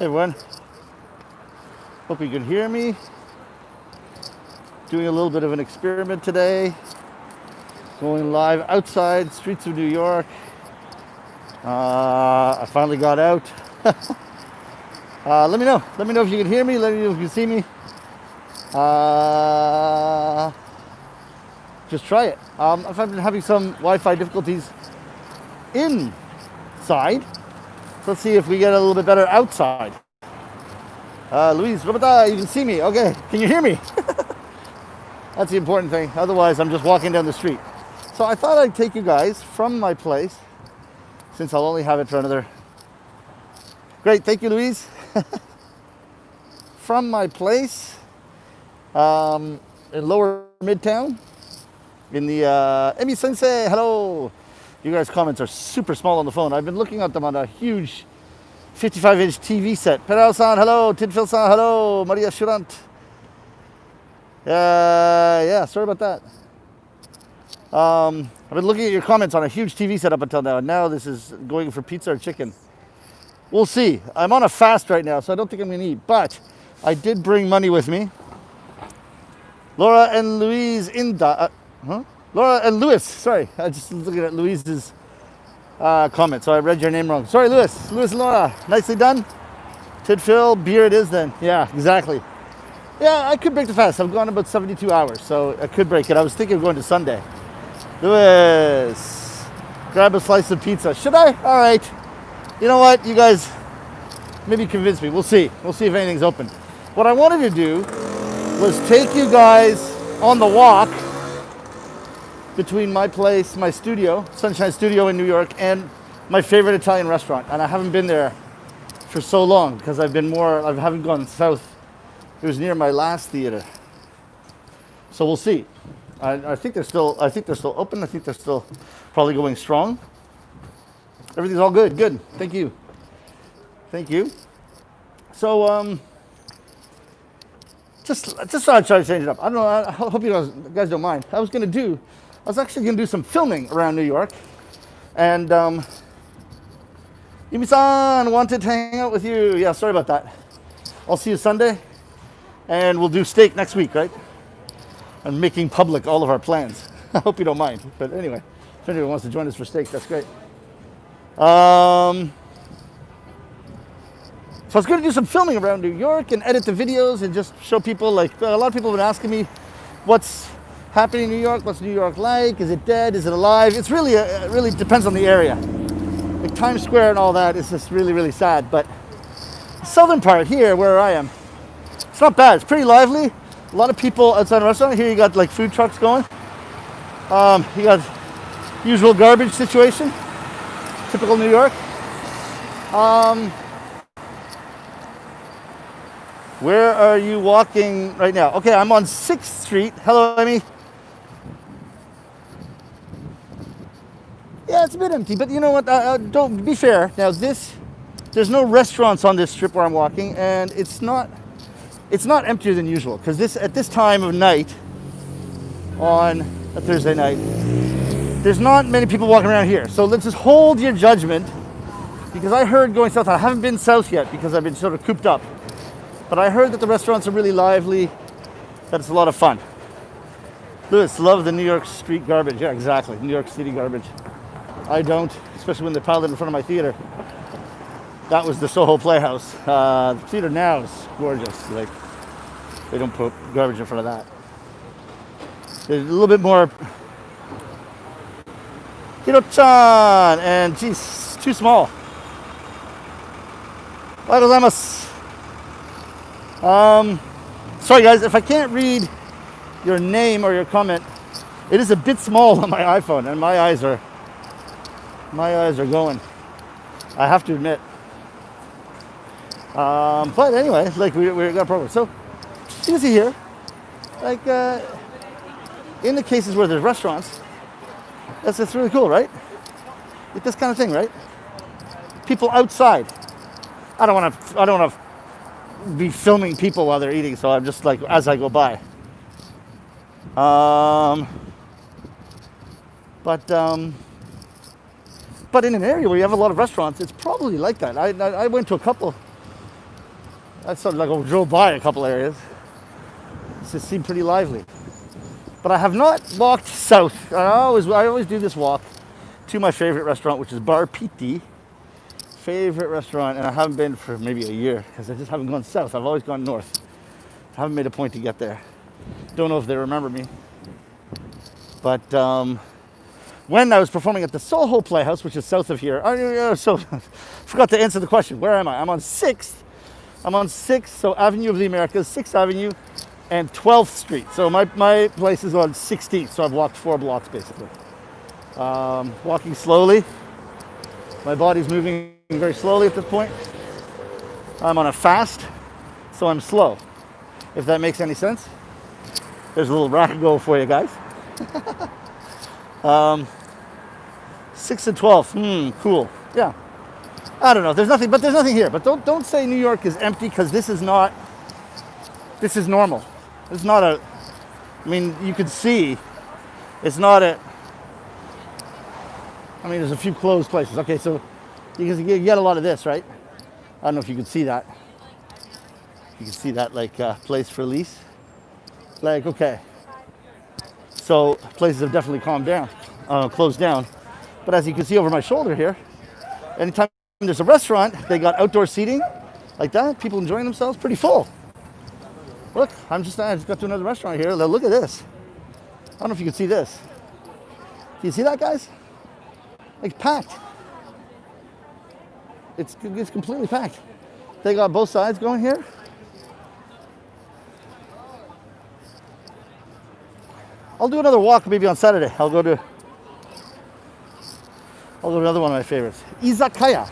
Hey everyone, hope you can hear me. Doing a little bit of an experiment today. Going live outside, streets of New York. I finally got out. Let me know if you can hear me, let me know if you can see me. Just try it. I've been having some Wi-Fi difficulties inside. Let's see if we get a little bit better outside. Luis, Robata, you can see me. Okay, can you hear me? That's the important thing. Otherwise, I'm just walking down the street. So I thought I'd take you guys from my place, since I'll only have it for another... Great, thank you, Luis. From my place in Lower Midtown, in the Emi Sensei, hello. You guys' comments are super small on the phone. I've been looking at them on a huge 55-inch TV set. Perao-san, hello. Tidfil-san, hello. Maria Shurant. Yeah, sorry about that. I've been looking at your comments on a huge TV set up until now, and now this is going for pizza or chicken. We'll see. I'm on a fast right now, so I don't think I'm going to eat, but I did bring money with me. Laura and Louise Laura and Louis, sorry. I just looking at Louise's comment, so I read your name wrong. Sorry, Louis and Laura. Nicely done. Tidfil, beer it is then. Yeah, exactly. Yeah, I could break the fast. I've gone about 72 hours, so I could break it. I was thinking of going to Sunday. Louis, grab a slice of pizza. Should I? All right. You know what? You guys maybe convince me. We'll see. We'll see if anything's open. What I wanted to do was take you guys on the walk between my place, my studio, Sunshine Studio in New York, and my favorite Italian restaurant. And I haven't been there for so long because I haven't gone south. It was near my last theater. So we'll see. I think they're still open. I think they're still probably going strong. Everything's all good. Good. Thank you. So just thought I'd try to change it up. I don't know. I hope you guys don't mind. I was actually gonna do some filming around New York, and Yumi-san wanted to hang out with you. Yeah, sorry about that. I'll see you Sunday, and we'll do steak next week, right? I'm making public all of our plans. I hope you don't mind. But anyway, if anyone wants to join us for steak, that's great. So I was going to do some filming around New York and edit the videos and just show people, like, a lot of people have been asking me what's happening in New York, what's New York like, is it dead, is it alive? It's really, it really depends on the area. Like Times Square and all that is just really, really sad. But the southern part here, where I am, it's not bad. It's pretty lively. A lot of people outside the restaurant. Here you got like food trucks going. You got usual garbage situation. Typical New York. Where are you walking right now? Okay, I'm on 6th Street. Hello, Amy. Yeah, it's a bit empty, but you know what? Don't be fair. Now there's no restaurants on this strip where I'm walking, and it's not emptier than usual because at this time of night on a Thursday night, there's not many people walking around here. So let's just hold your judgment, because I heard going south. I haven't been south yet because I've been sort of cooped up, but I heard that the restaurants are really lively, that it's a lot of fun. Louis, love the New York street garbage. Yeah, exactly. New York City garbage. I don't, especially when they piled it in front of my theater. That was the Soho Playhouse. The theater now is gorgeous. Like, they don't put garbage in front of that. There's a little bit more. Hiro-chan! And geez, too small. Sorry guys, if I can't read your name or your comment, it is a bit small on my iPhone, and my eyes are going. I have to admit. But anyway, like we got progress. So you can see here, like in the cases where there's restaurants, that's really cool, right? Like this kind of thing, right? People outside. I don't want to be filming people while they're eating, so I'm just like as I go by. But in an area where you have a lot of restaurants, it's probably like that. I went to a couple I sort of like drove by a couple areas. It seemed pretty lively. But I have not walked south. I always do this walk to my favorite restaurant, which is Bar Pitti. Favorite restaurant, and I haven't been for maybe a year because I just haven't gone south. I've always gone north. I haven't made a point to get there. Don't know if they remember me. But when I was performing at the Soho Playhouse, which is south of here, forgot to answer the question. Where am I? I'm on 6th. So Avenue of the Americas, 6th Avenue, and 12th Street. So my place is on 16th, so I've walked 4 blocks basically. Walking slowly. My body's moving very slowly at this point. I'm on a fast, so I'm slow, if that makes any sense. There's a little rock and roll for you guys. 6 and 12, cool. Yeah, I don't know. There's nothing here. But don't say New York is empty, because this is normal. It's not a. I mean, you could see. It's not a. I mean, there's a few closed places. Okay, so you get a lot of this, right? I don't know if you can see that. You can see that, like, place for lease. Like, okay. So places have definitely closed down. But as you can see over my shoulder here, anytime there's a restaurant, they got outdoor seating like that. People enjoying themselves, pretty full. Look, I just got to another restaurant here. Look at this. I don't know if you can see this. Can you see that, guys? Like, packed. It's completely packed. They got both sides going here. I'll do another walk maybe on Saturday. I'll go to another one of my favorites. Izakaya.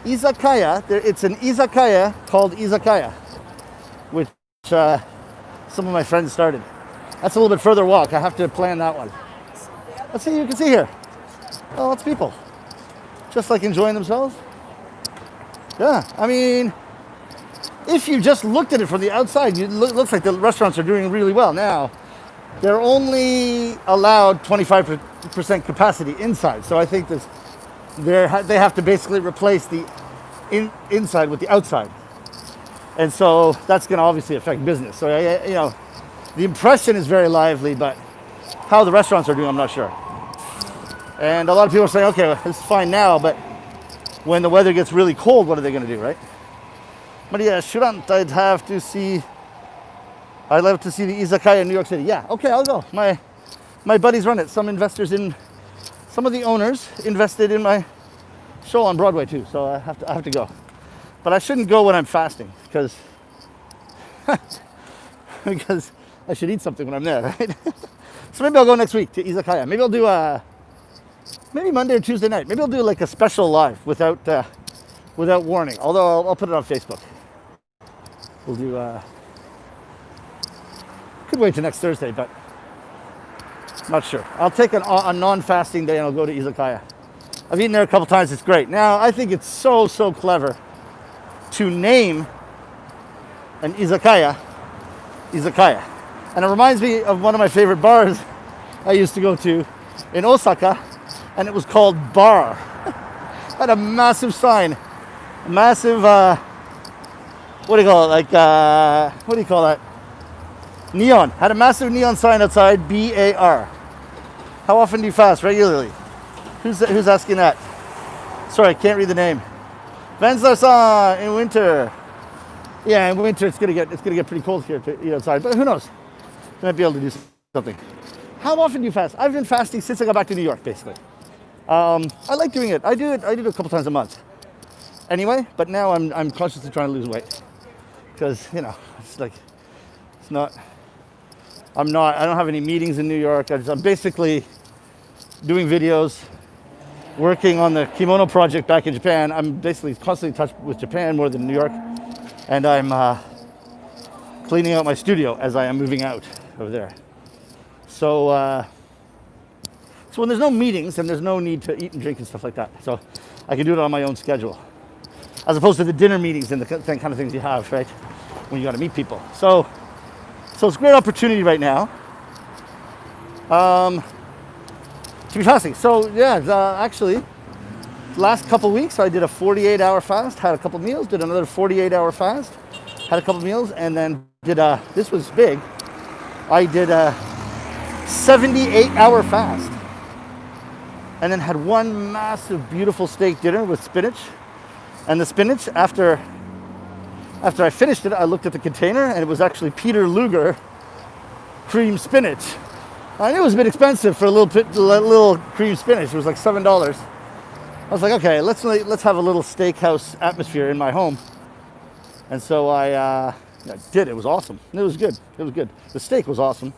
It's an izakaya called Izakaya, which some of my friends started. That's a little bit further walk. I have to plan that one. Let's see, you can see here. Oh, lots of people. Just like enjoying themselves. Yeah, I mean, if you just looked at it from the outside, it looks like the restaurants are doing really well. Now, they're only allowed 25% capacity inside. So I think they have to basically replace the inside with the outside. And so that's going to obviously affect business. So, the impression is very lively, but how the restaurants are doing, I'm not sure. And a lot of people are saying, okay, well, it's fine now, but when the weather gets really cold, what are they going to do, right? But yeah, Shurant, I'd love to see the Izakaya in New York City. Yeah, okay, I'll go. My buddies run it. Some of the owners invested in my show on Broadway too, so I have to go. But I shouldn't go when I'm fasting, because I should eat something when I'm there, right? So maybe I'll go next week to Izakaya. Maybe I'll do maybe Monday or Tuesday night. Maybe I'll do like a special live without warning. Although I'll put it on Facebook. We'll do. Could wait till next Thursday, but not sure. I'll take a non-fasting day and I'll go to Izakaya. I've eaten there a couple times. It's great. Now I think it's so clever to name an izakaya, and it reminds me of one of my favorite bars I used to go to in Osaka, and it was called Bar. Had a massive sign, massive what do you call it? Like what do you call that? Neon. Had a massive neon sign outside, BAR. How often do you fast? Regularly. Who's asking that? Sorry, I can't read the name. Venslar-san, in winter. Yeah, in winter it's gonna get pretty cold here to eat outside, but who knows? You might be able to do something. How often do you fast? I've been fasting since I got back to New York, basically. I like doing it. I do it a couple times a month. Anyway, but now I'm consciously trying to lose weight, because I don't have any meetings in New York. I'm basically doing videos, working on the kimono project back in Japan. I'm basically constantly in touch with Japan more than New York. And I'm cleaning out my studio as I am moving out over there. So when there's no meetings, then there's no need to eat and drink and stuff like that. So I can do it on my own schedule, as opposed to the dinner meetings and the kind of things you have, right, when you got to meet people. So it's a great opportunity right now to be fasting. So yeah, actually, Last couple weeks, I did a 48-hour fast, had a couple meals, did another 48-hour fast, had a couple meals, and then did a, this was big, I did a 78-hour fast. And then had one massive, beautiful steak dinner with spinach. And the spinach, after I finished it, I looked at the container, and it was actually Peter Luger cream spinach. I knew it was a bit expensive for a little cream spinach. It was like $7. I was like, okay, let's have a little steakhouse atmosphere in my home. And so I did. It was awesome. It was good. It was good. The steak was awesome.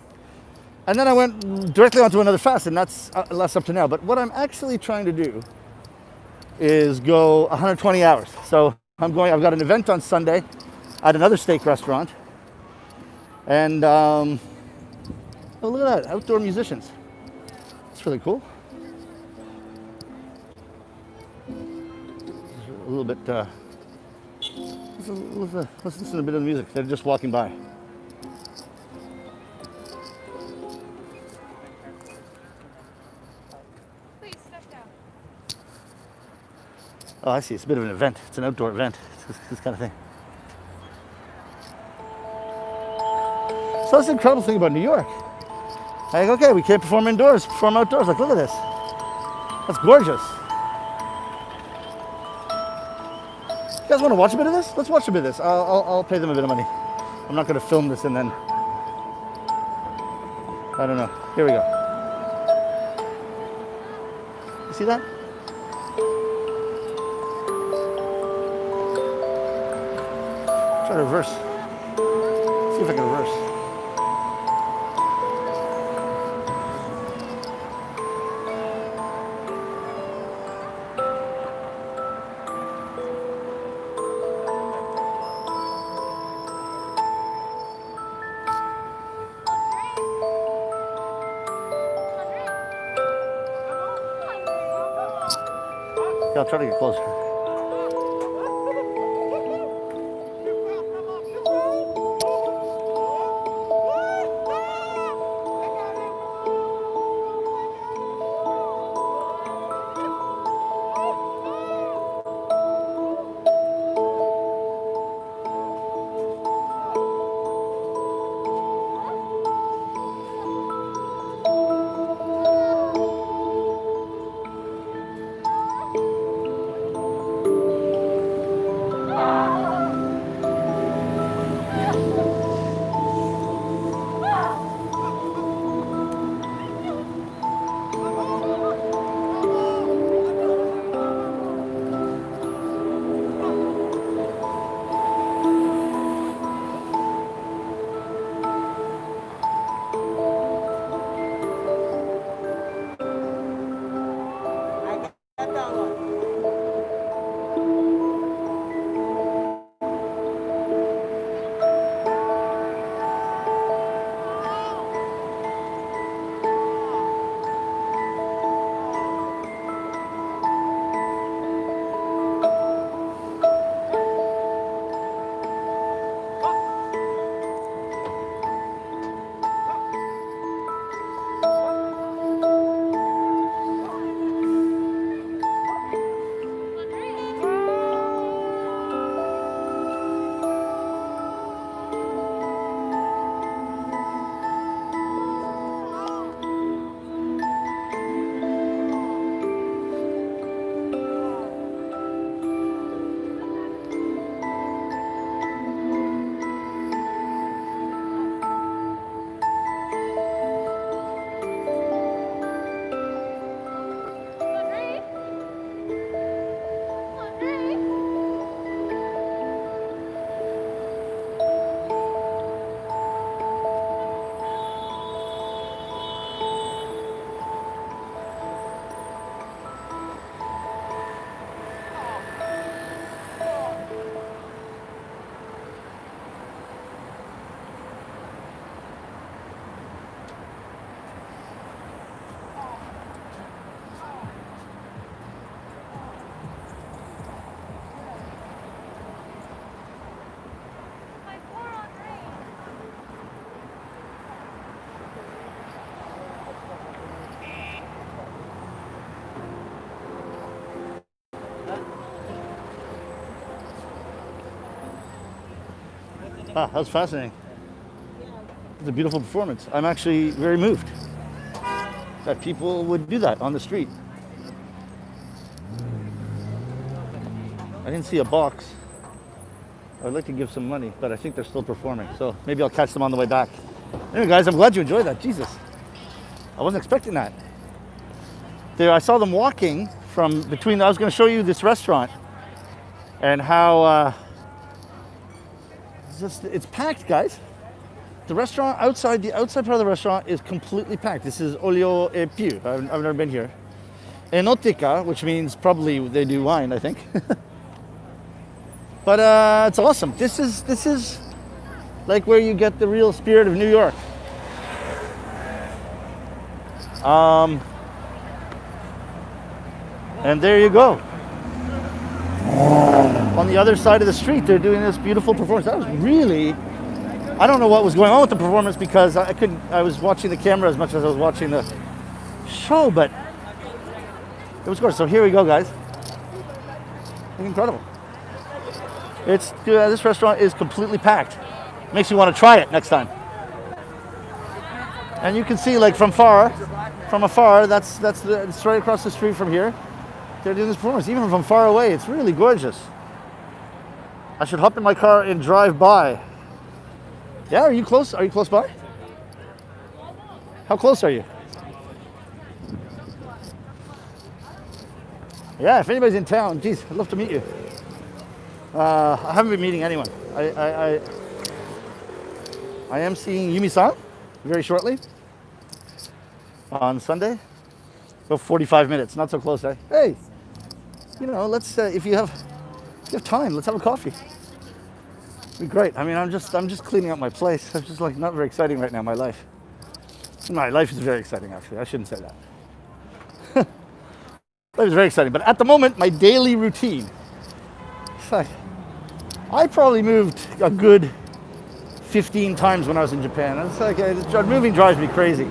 And then I went directly onto another fast, and that's less up to now. But what I'm actually trying to do is go 120 hours. So I've got an event on Sunday at another steak restaurant. And oh, look at that, outdoor musicians. It's really cool. A little bit, let's listen to a bit of the music. They're just walking by. Oh, I see. It's a bit of an event. It's an outdoor event. It's this kind of thing. So that's the incredible thing about New York. Like, okay, we can't perform indoors, perform outdoors. Like, look at this. That's gorgeous. You guys want to watch a bit of this? Let's watch a bit of this. I'll pay them a bit of money. I'm not going to film this and then, I don't know. Here we go. You see that? Try to reverse. See if I can reverse. Yeah, I'll try to get closer. Ah, that was fascinating. It's a beautiful performance. I'm actually very moved that people would do that on the street. I didn't see a box. I'd like to give some money, but I think they're still performing. So maybe I'll catch them on the way back. Anyway, guys, I'm glad you enjoyed that. Jesus. I wasn't expecting that. There, I saw them walking from between. I was going to show you this restaurant and how it's packed, guys. The restaurant outside, the outside part of the restaurant is completely packed. This is Olio e Più. I've never been here. Enoteca, which means probably they do wine, I think. But it's awesome. This is like where you get the real spirit of New York. And there you go. On the other side of the street, they're doing this beautiful performance. That was really, I don't know what was going on with the performance because I was watching the camera as much as I was watching the show, but it was gorgeous. So here we go, guys. Incredible. This restaurant is completely packed. Makes you want to try it next time. And you can see, like from afar, it's right across the street from here. They're doing this performance, even from far away. It's really gorgeous. I should hop in my car and drive by. Yeah, are you close? Are you close by? How close are you? Yeah, if anybody's in town, geez, I'd love to meet you. I haven't been meeting anyone. I am seeing Yumi-san very shortly on Sunday. About 45 minutes, not so close, eh? Hey, let's if you have time, let's have a coffee. It'd be great. I mean, I'm just cleaning up my place. It's just like not very exciting right now. My life is very exciting, actually. I shouldn't say that. Life is very exciting, but at the moment, my daily routine. It's like I probably moved a good 15 times when I was in Japan. It's like moving drives me crazy.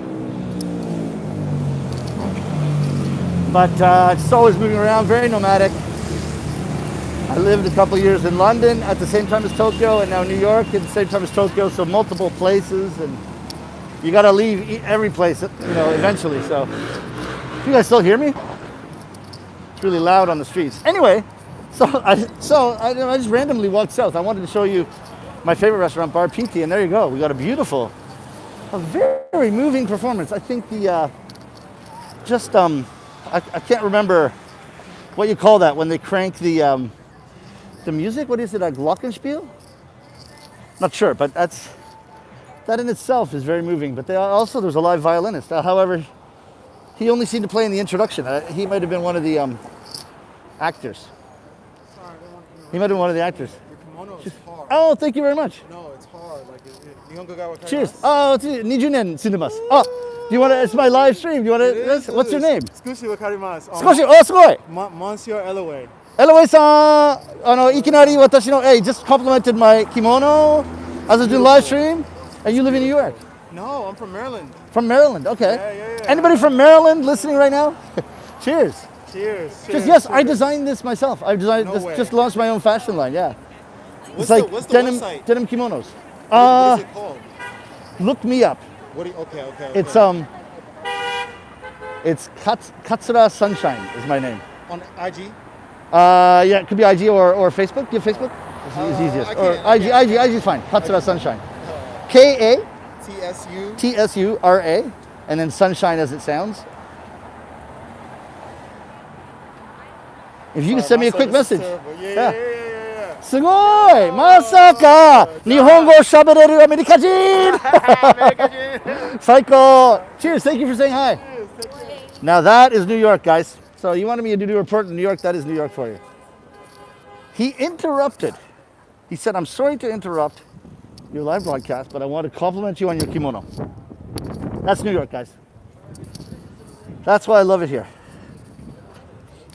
But it's always moving around, very nomadic. I lived a couple years in London at the same time as Tokyo, and now New York at the same time as Tokyo, so multiple places, and you gotta leave every place, eventually. So, can you guys still hear me? It's really loud on the streets. Anyway, so I just randomly walked south. I wanted to show you my favorite restaurant, Bar Pitti, and there you go. We got a very moving performance. I think I can't remember what you call that when they crank the music. What is it, a glockenspiel? Not sure, but that in itself is very moving. But there's a live violinist. However, he only seemed to play in the introduction. He might have been one of the actors. Sorry, He might have been one of the actors. your kimono is hard. Oh, thank you very much. No, it's hard. Like, Nihongo ga wakarimasu? Cheers. Oh, 20年住んでます. Oh, do you want to? It's my live stream. Do you want to? What's your name? 少しわかります。少し。Oh, すごい. Monsieur Elway. Elway さん、いきなり私の Hey, just complimented my kimono as I do live stream, and you live in New York. No, I'm from Maryland. From Maryland, okay. Yeah. Anybody from Maryland listening right now? Cheers. Cheers. Because yes, I designed this myself. I designed No this, way. just launched my own fashion line. Yeah. What's It's the denim, website? denim kimonos. What is it called? Look me up. Okay. It's Katsura Sunshine is my name. On IG? Yeah, it could be IG or Facebook. Do you have Facebook? It's easiest. Or IG is fine. Katsura Sunshine. K-A TSU. T-S-U-R-A, and then sunshine as it sounds. If you can send me a quick message. Yeah. すごい! まさか日本語を喋れるアメリカ人最高! Cheers, thank you for saying hi. Now that is New York, guys. So you wanted me to do a report in New York, that is New York for you. He interrupted. He said, I'm sorry to interrupt your live broadcast, but I want to compliment you on your kimono. That's New York, guys. That's why I love it here.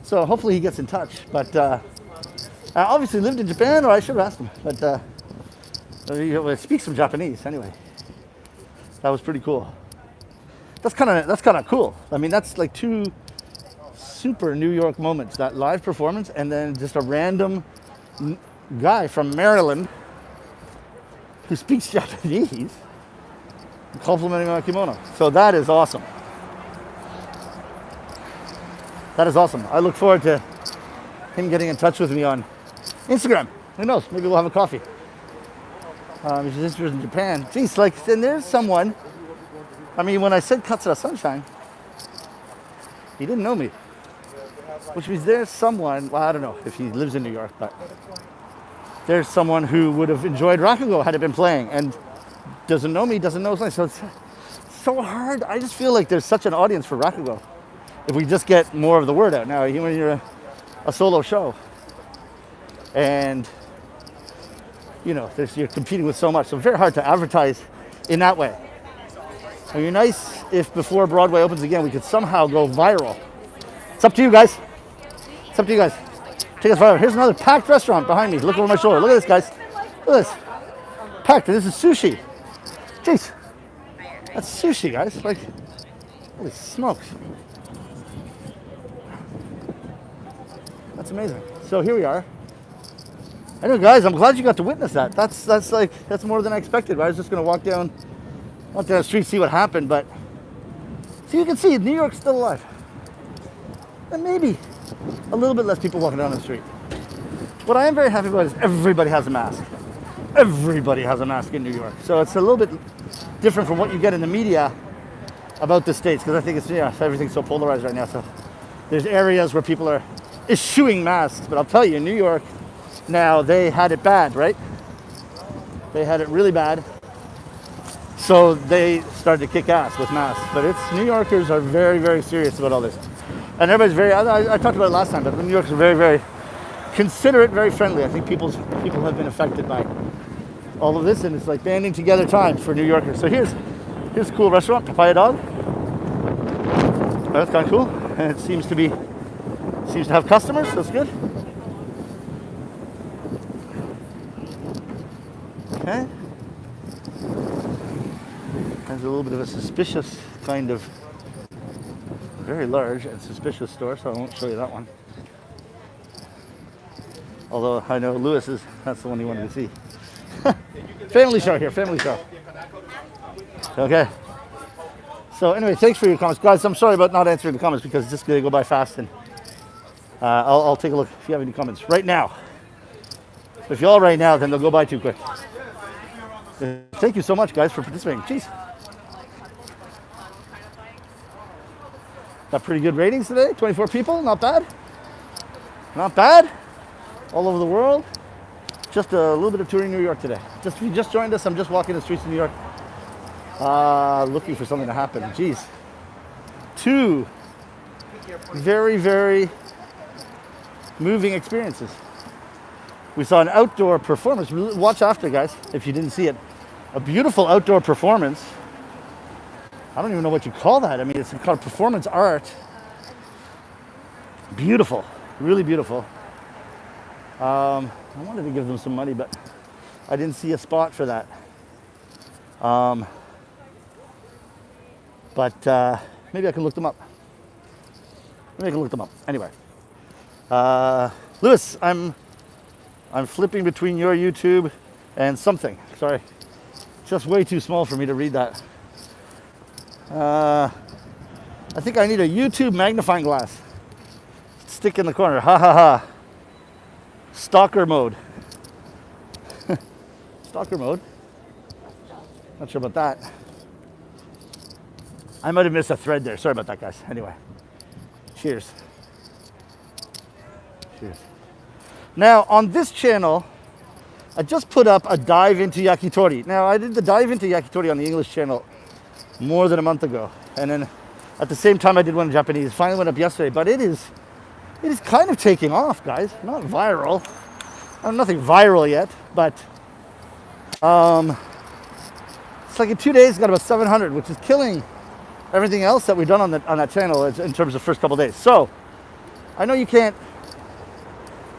So hopefully he gets in touch. But I obviously lived in Japan, or I should have asked him. But he speaks some Japanese anyway. That was pretty cool. That's kind of cool. I mean, that's like two super New York moments: that live performance, and then just a random guy from Maryland who speaks Japanese complimenting my kimono. So that is awesome. That is awesome. I look forward to him getting in touch with me on Instagram. Who knows? Maybe we'll have a coffee. If he's interested in Japan. Jeez, like, then there's someone. I mean, when I said Katsura Sunshine, he didn't know me. Which means there's someone, well, I don't know if he lives in New York, but there's someone who would have enjoyed Rakugo had it been playing and doesn't know me, doesn't know something. So it's so hard. I just feel like there's such an audience for Rakugo if we just get more of the word out. Now, when you're a solo show and, you know, you're competing with so much, so very hard to advertise in that way. It would be nice if before Broadway opens again, we could somehow go viral. It's up to you guys. It's up to you guys. Take us viral. Here's another packed restaurant behind me. Look over my shoulder. Look at this, guys. Look at this. Packed. This is sushi. Jeez. That's sushi, guys. Like, holy smokes. That's amazing. So here we are. Anyway, guys, I'm glad you got to witness that. That's more than I expected. I was just going to walk down the street, see what happened, but so you can see New York's still alive. And maybe a little bit less people walking down the street. What I am very happy about is everybody has a mask. Everybody has a mask in New York. So it's a little bit different from what you get in the media about the States, because I think everything's so polarized right now. So there's areas where people are eschewing masks, but I'll tell you, in New York, now they had it bad, right? They had it really bad. So they started to kick ass with masks. But New Yorkers are very, very serious about all this. And everybody's I talked about it last time, but New Yorkers are very, very considerate, very friendly. I think people have been affected by all of this, and it's like banding together time for New Yorkers. So here's a cool restaurant, Papaya Dog. Oh, that's kind of cool. And it seems to have customers, so that's good. Okay. There's a little bit of a suspicious kind of very large and suspicious store, so I won't show you that one. Although I know that's the one you wanted to see. Family show here, family show. Okay. So anyway, thanks for your comments. Guys, I'm sorry about not answering the comments because it's just going to go by fast, and I'll take a look if you have any comments right now. If you all right now, then they'll go by too quick. Thank you so much, guys, for participating. Jeez. Got pretty good ratings today. 24 people, not bad. Not bad. All over the world. Just a little bit of touring New York today. If you just joined us, I'm just walking the streets of New York, looking for something to happen. Jeez. 2 very, very moving experiences. We saw an outdoor performance. Watch after, guys, if you didn't see it. A beautiful outdoor performance. I don't even know what you call that. I mean, it's called performance art. Beautiful, really beautiful. I wanted to give them some money, but I didn't see a spot for that. But maybe I can look them up. Anyway, Lewis, I'm flipping between your YouTube and something. Sorry, it's just way too small for me to read that. I think I need a YouTube magnifying glass. Stick in the corner. Ha ha ha. Stalker mode. Stalker mode. Not sure about that. I might have missed a thread there. Sorry about that, guys. Anyway. Cheers. Cheers. Now, on this channel, I just put up a dive into yakitori. Now, I did the dive into yakitori on the English channel more than a month ago. And then at the same time, I did one in Japanese. Finally went up yesterday, but it is kind of taking off, guys. Not viral. Nothing viral yet, but it's like in 2 days, got about 700, which is killing everything else that we've done on that channel in terms of first couple days. So I know you can't.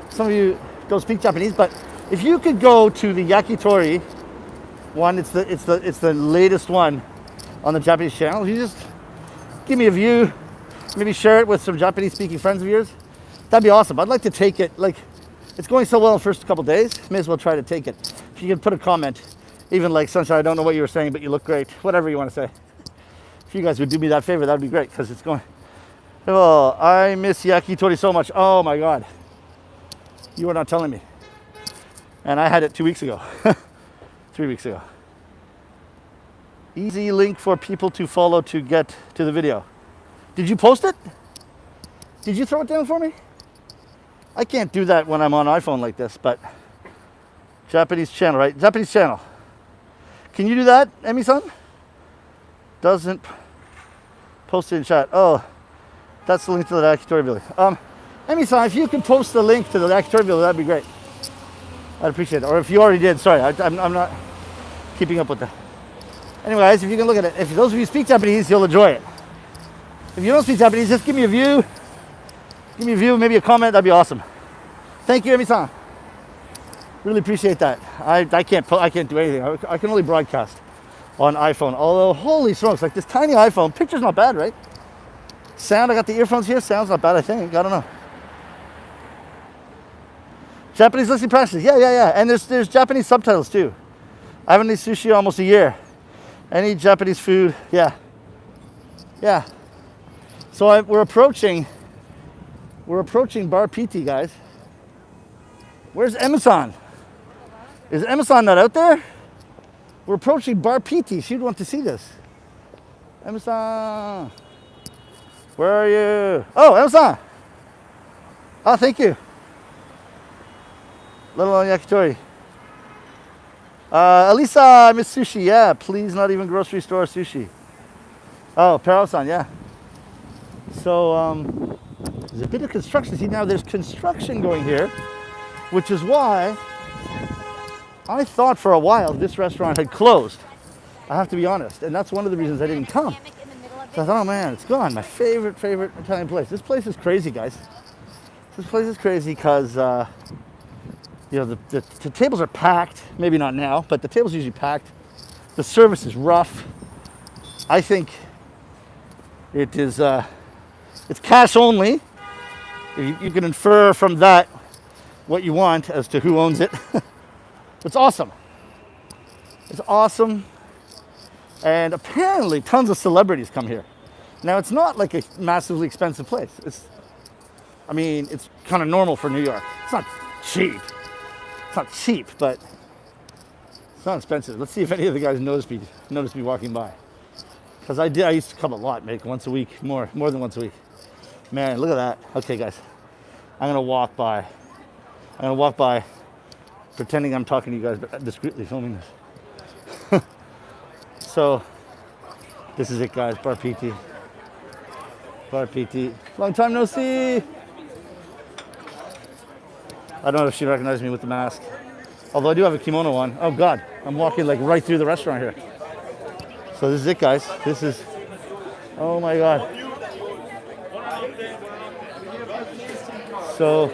Some of you don't speak Japanese, but if you could go to the yakitori one, it's the latest one on the Japanese channel. You just give me a view, maybe share it with some Japanese speaking friends of yours. That'd be awesome. I'd like to take it. Like, it's going so well the first couple days. May as well try to take it. If you could put a comment Even like Sunshine, I don't know what you were saying, but you look great. Whatever you want to say. If you guys would do me that favor, that would be great because it's going. Oh, I miss yakitori so much. Oh my God. You are not telling me. And I had it 2 weeks ago. 3 weeks ago. Easy link for people to follow to get to the video. Did you post it? Did you throw it down for me? I can't do that when I'm on iPhone like this, but Japanese channel, right? Japanese channel. Can you do that, Emi-san? Doesn't post it in chat. Oh, that's the link to the yakitori video. Emi-san, if you could post the link to the yakitori video, that'd be great. I'd appreciate it. Or if you already did, sorry, I'm not keeping up with that. Anyway, guys, if you can look at it, if those of you who speak Japanese, you'll enjoy it. If you don't speak Japanese, just give me a view. Give me a view, maybe a comment, that'd be awesome. Thank you, Emi-san. Really appreciate that. I can't do anything. I can only broadcast on iPhone. Although, holy smokes, like this tiny iPhone, picture's not bad, right? Sound, I got the earphones here, sound's not bad, I think. I don't know. Japanese listening practices, yeah. And there's Japanese subtitles too. I haven't eaten sushi almost a year. Any Japanese food, yeah. So we're approaching Bar PT, guys. Where's Emi-san? Is Emi-san not out there? We're approaching Bar PT. She'd want to see this. Emi-san. Where are you? Oh, Emi-san. Oh, thank you. Little on yakitori. Elisa, I miss sushi. Yeah, please, not even grocery store sushi. Oh, Paro-san, yeah. So, there's a bit of construction. See, now there's construction going here, which is why I thought for a while this restaurant had closed. I have to be honest. And that's one of the reasons I didn't come. So I thought, oh man, it's gone. My favorite Italian place. This place is crazy, guys. This place is crazy because, you know, the tables are packed. Maybe not now, but the tables are usually packed. The service is rough. I think it is, it's cash only. You can infer from that what you want as to who owns it. It's awesome. It's awesome. And apparently tons of celebrities come here. Now, it's not like a massively expensive place. I mean, it's kind of normal for New York. It's not cheap. It's not cheap, but it's not expensive. Let's see if any of the guys noticed me walking by. Because I used to come a lot, make once a week, more than once a week. Man, look at that. Okay, guys. I'm gonna walk by. Pretending I'm talking to you guys, but discreetly filming this. So, this is it, guys. Bar PT. Long time no see. I don't know if she recognized me with the mask. Although I do have a kimono on. Oh God, I'm walking like right through the restaurant here. So this is it, guys. This is, oh my God. So,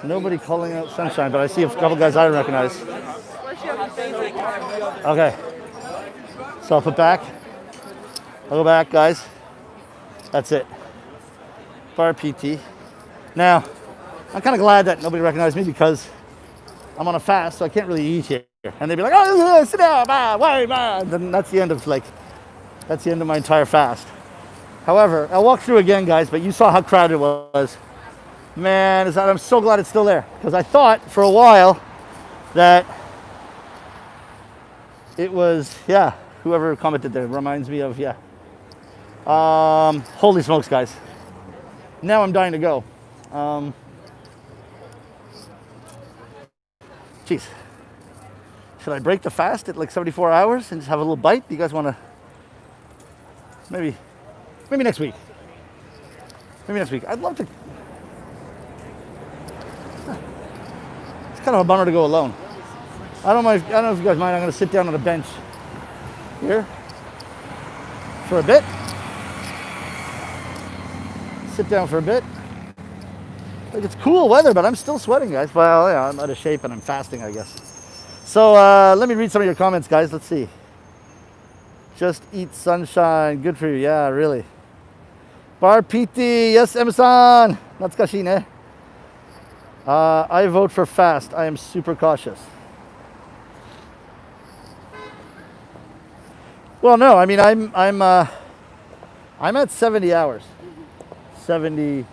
nobody calling out Sunshine, but I see a couple guys I recognize. Okay. So I'll put back. I'll go back, guys. That's it. Bar PT. Now, I'm kind of glad that nobody recognized me because I'm on a fast, so I can't really eat here. And they'd be like, oh, sit down, why? Then that's the end of my entire fast. However, I'll walk through again, guys, but you saw how crowded it was. Man, I'm so glad it's still there because I thought for a while that it was, yeah, whoever commented there reminds me of, yeah. Holy smokes, guys. Now I'm dying to go. Jeez. Should I break the fast at like 74 hours and just have a little bite? Do you guys want to? Maybe next week. Maybe next week. I'd love to. It's kind of a bummer to go alone. I don't know if you guys mind. I'm going to sit down on a bench here for a bit. Sit down for a bit. Like it's cool weather, but I'm still sweating, guys. Well, yeah, I'm out of shape and I'm fasting, I guess. So let me read some of your comments, guys. Let's see. Just eat Sunshine. Good for you. Yeah, really. Bar PT. Yes, Emi-san. Natsukashi ne. I vote for fast. I am super cautious. Well, no, I mean I'm at 70 hours. 70.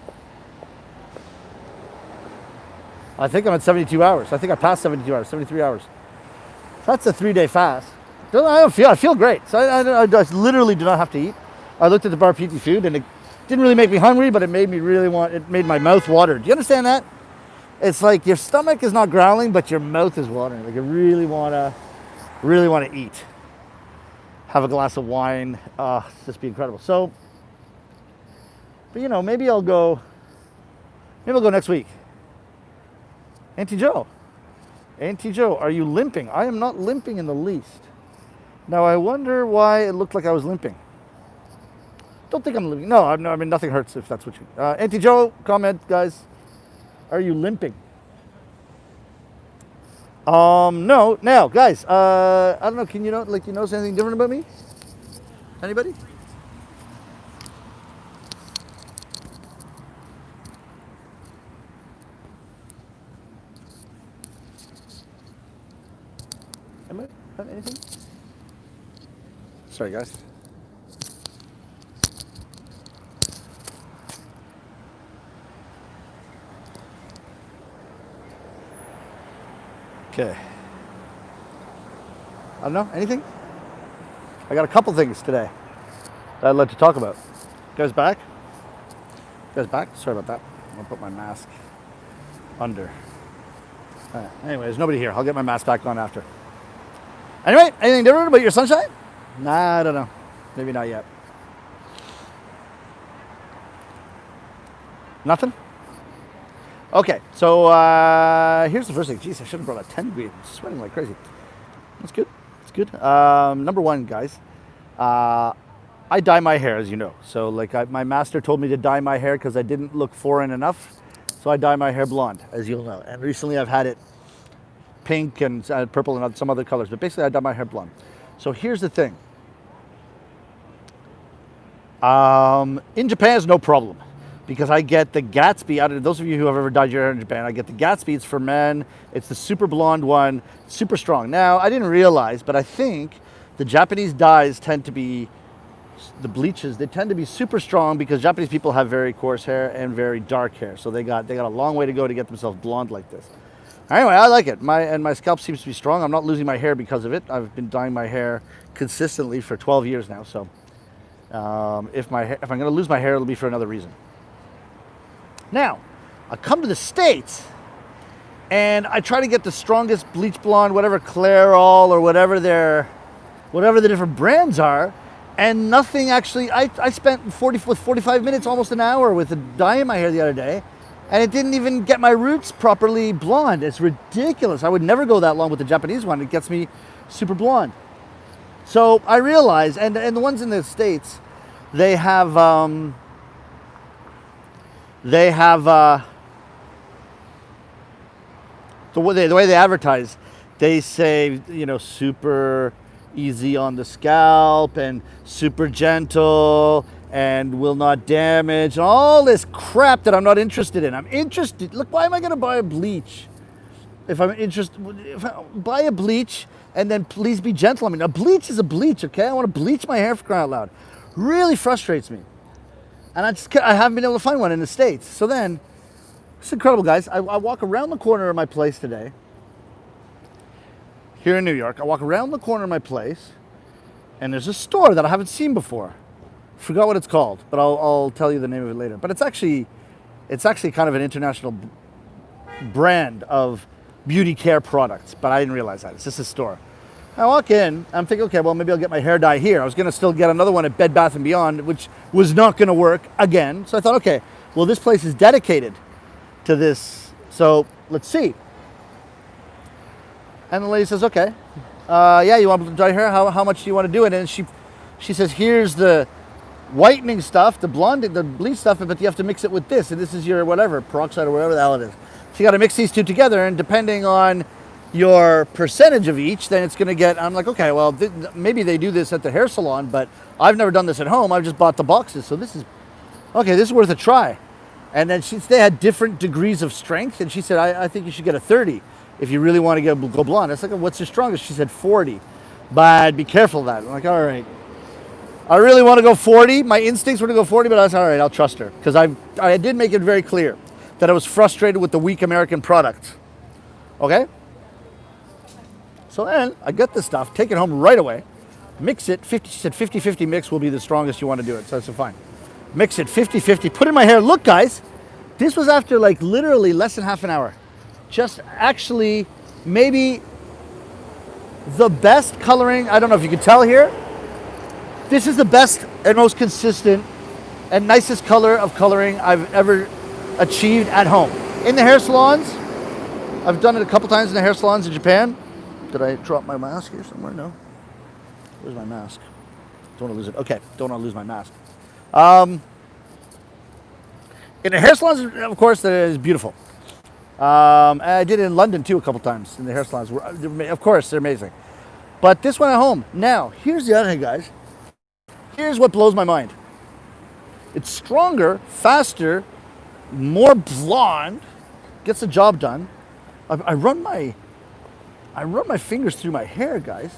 I think I'm at 72 hours. I think I passed 72 hours, 73 hours. That's a 3-day fast. I feel great. So I literally do not have to eat. I looked at the bar PT food and it didn't really make me hungry, but it made me really it made my mouth water. Do you understand that? It's like your stomach is not growling, but your mouth is watering. Like you really want to eat. Have a glass of wine. It's just be incredible. So, but you know, maybe I'll go next week. Auntie Joe, are you limping? I am not limping in the least. Now I wonder why it looked like I was limping. Don't think I'm limping. No, I mean nothing hurts if that's what you. Auntie Joe, comment, guys. Are you limping? No. Now, guys, I don't know. Can you notice anything different about me? Anybody? Anything? Sorry, guys. Okay. I don't know. Anything? I got a couple things today that I'd like to talk about. You guys back? Sorry about that. I'm gonna put my mask under. Anyway, there's nobody here. I'll get my mask back on after. Anyway, anything different about your sunshine? Nah, I don't know. Maybe not yet. Nothing? Okay, so here's the first thing. Jeez, I should have brought a 10 degree. I'm sweating like crazy. That's good. It's good. Number one, guys, I dye my hair, as you know. So my master told me to dye my hair because I didn't look foreign enough. So I dye my hair blonde, as you'll know. And recently I've had it pink and purple and some other colors. But basically I dye my hair blonde. So here's the thing. In Japan, it's no problem. Because I get the Gatsby out of those of you who have ever dyed your hair in Japan, I get the Gatsby. It's for men. It's the super blonde one, super strong. Now, I didn't realize, but I think the Japanese dyes tend to be, the bleaches, they tend to be super strong because Japanese people have very coarse hair and very dark hair. So they got a long way to go to get themselves blonde like this. Anyway, I like it. My scalp seems to be strong. I'm not losing my hair because of it. I've been dyeing my hair consistently for 12 years now. So if I'm going to lose my hair, it'll be for another reason. Now, I come to the States and I try to get the strongest bleach blonde, whatever Clairol or whatever the different brands are, and nothing actually. I spent 45 minutes, almost an hour with dyeing my hair the other day, and it didn't even get my roots properly blonde. It's ridiculous. I would never go that long with the Japanese one. It gets me super blonde. So I realize, and the ones in the States, they have the way they advertise, they say, you know, super easy on the scalp and super gentle and will not damage, and all this crap that I'm not interested in. I'm interested. Look, why am I going to buy a bleach? If I'm interested, buy a bleach and then please be gentle. I mean, a bleach is a bleach, okay? I want to bleach my hair for crying out loud. Really frustrates me. And I haven't been able to find one in the States. So then, it's incredible, guys. I walk around the corner of my place today, here in New York. I walk around the corner of my place, and there's a store that I haven't seen before. Forgot what it's called, but I'll tell you the name of it later. But it's actually kind of an international brand of beauty care products, but I didn't realize that. It's just a store. I walk in, I'm thinking, okay, well, maybe I'll get my hair dye here. I was going to still get another one at Bed Bath & Beyond, which was not going to work again. So I thought, okay, well, this place is dedicated to this, so let's see. And the lady says, okay, yeah, you want to dye hair? How much do you want to do it? And she says, here's the whitening stuff, the bleach stuff, but you have to mix it with this, and this is your whatever, peroxide or whatever the hell it is. So you got to mix these two together, and depending on your percentage of each, then it's going to get, I'm like, okay, well, maybe they do this at the hair salon, but I've never done this at home. I've just bought the boxes. So this is worth a try. And then they had different degrees of strength. And she said, I think you should get a 30 if you really want to go blonde. I was like, what's your strongest? She said 40, but be careful of that. I'm like, all right. I really want to go 40. My instincts were to go 40, but that's all right. I'll trust her because I did make it very clear that I was frustrated with the weak American product. Okay? So then I get this stuff, take it home right away, mix it. 50, she said 50-50 mix will be the strongest you want to do it. So I said, fine. Mix it 50-50, put it in my hair. Look, guys, this was after like literally less than half an hour. Just actually maybe the best coloring. I don't know if you can tell here. This is the best and most consistent and nicest color of coloring I've ever achieved at home. In the hair salons, I've done it a couple times in the hair salons in Japan. Did I drop my mask here somewhere? No. Where's my mask? Don't want to lose it. Okay, don't want to lose my mask. In the hair salons, of course, that is beautiful. I did it in London too a couple times in the hair salons. Of course, they're amazing. But this one at home. Now, here's the other thing, guys. Here's what blows my mind. It's stronger, faster, more blonde, gets the job done. I run my fingers through my hair, guys,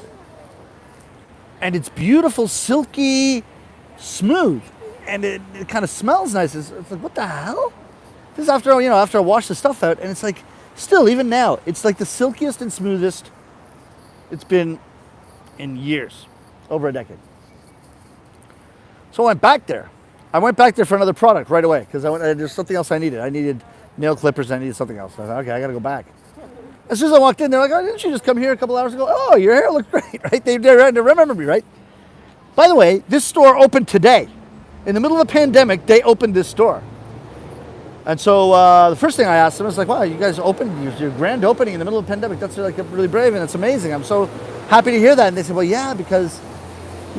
and it's beautiful, silky, smooth, and it kind of smells nice. It's like, what the hell? This is after I wash the stuff out, and it's like, still, even now, it's like the silkiest and smoothest it's been in years, over a decade. So I went back there. I went back there for another product right away because there's something else I needed. I needed nail clippers. I needed something else. I thought, okay, I got to go back. As soon as I walked in, they're like, oh, didn't you just come here a couple hours ago? Oh, your hair looked great, right? They remember me, right? By the way, this store opened today. In the middle of the pandemic, they opened this store. And so the first thing I asked them was like, wow, you guys opened your grand opening in the middle of the pandemic. That's like really brave and it's amazing. I'm so happy to hear that. And they said, well, yeah, because,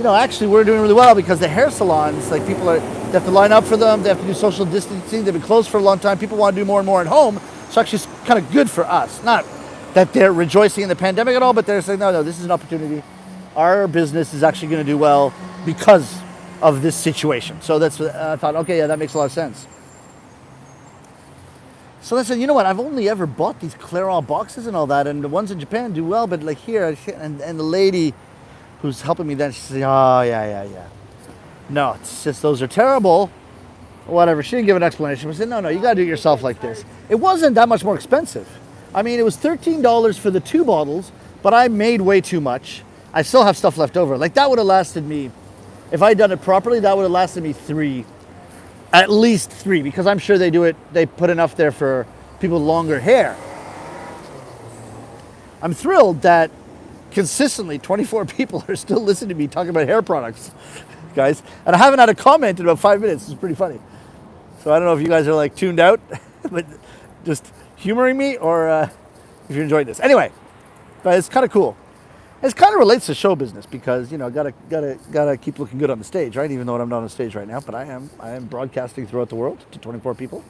actually we're doing really well because the hair salons, like they have to line up for them. They have to do social distancing. They've been closed for a long time. People want to do more and more at home. So actually it's kind of good for us. Not that they're rejoicing in the pandemic at all, but they're saying, no, this is an opportunity. Our business is actually going to do well because of this situation. So that's what I thought, okay, yeah, that makes a lot of sense. So I said, you know what, I've only ever bought these Clairol boxes and all that, and the ones in Japan do well, but like here, and the lady who's helping me then, she said, oh, yeah. No, it's just those are terrible. Whatever, she didn't give an explanation. She said, no, you gotta do it yourself like this. It wasn't that much more expensive. I mean, it was $13 for the 2 bottles, but I made way too much. I still have stuff left over. Like that would have lasted me, if I'd done it properly, that would have lasted me 3. At least 3, because I'm sure they put enough there for people with longer hair. I'm thrilled that consistently 24 people are still listening to me talking about hair products, guys. And I haven't had a comment in about 5 minutes. It's pretty funny. So I don't know if you guys are like tuned out, but just humoring me or if you're enjoying this. Anyway, but it's kind of cool. It kind of relates to show business because gotta keep looking good on the stage, right? Even though I'm not on stage right now, but I am broadcasting throughout the world to 24 people.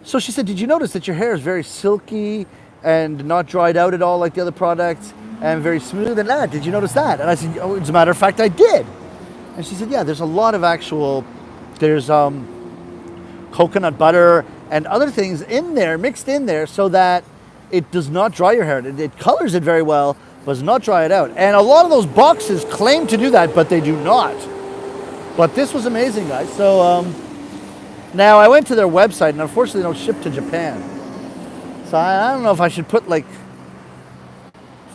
So she said, "Did you notice that your hair is very silky and not dried out at all like the other products, and very smooth and that? Did you notice that?" And I said, "Oh, as a matter of fact, I did." And she said, "Yeah, there's a lot of there's coconut butter and other things in there, mixed in there, so that." It does not dry your hair. It colors it very well, but does not dry it out. And a lot of those boxes claim to do that, but they do not. But this was amazing, guys. So now I went to their website, and unfortunately they don't ship to Japan. So I don't know if I should put like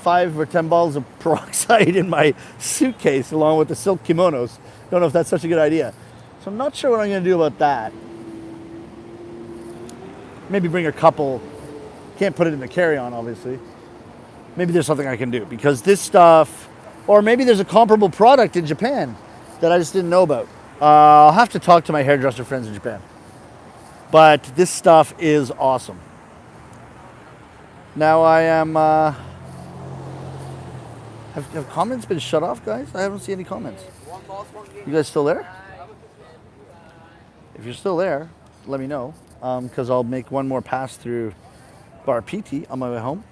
5 or 10 bottles of peroxide in my suitcase along with the silk kimonos. Don't know if that's such a good idea. So I'm not sure what I'm going to do about that. Maybe bring a couple. Can't put it in the carry-on, obviously. Maybe there's something I can do because this stuff, or maybe there's a comparable product in Japan that I just didn't know about. I'll have to talk to my hairdresser friends in Japan. But this stuff is awesome. Now I am, have comments been shut off, guys? I haven't seen any comments. You guys still there? If you're still there, let me know because I'll make one more pass through Bar PT on my way home.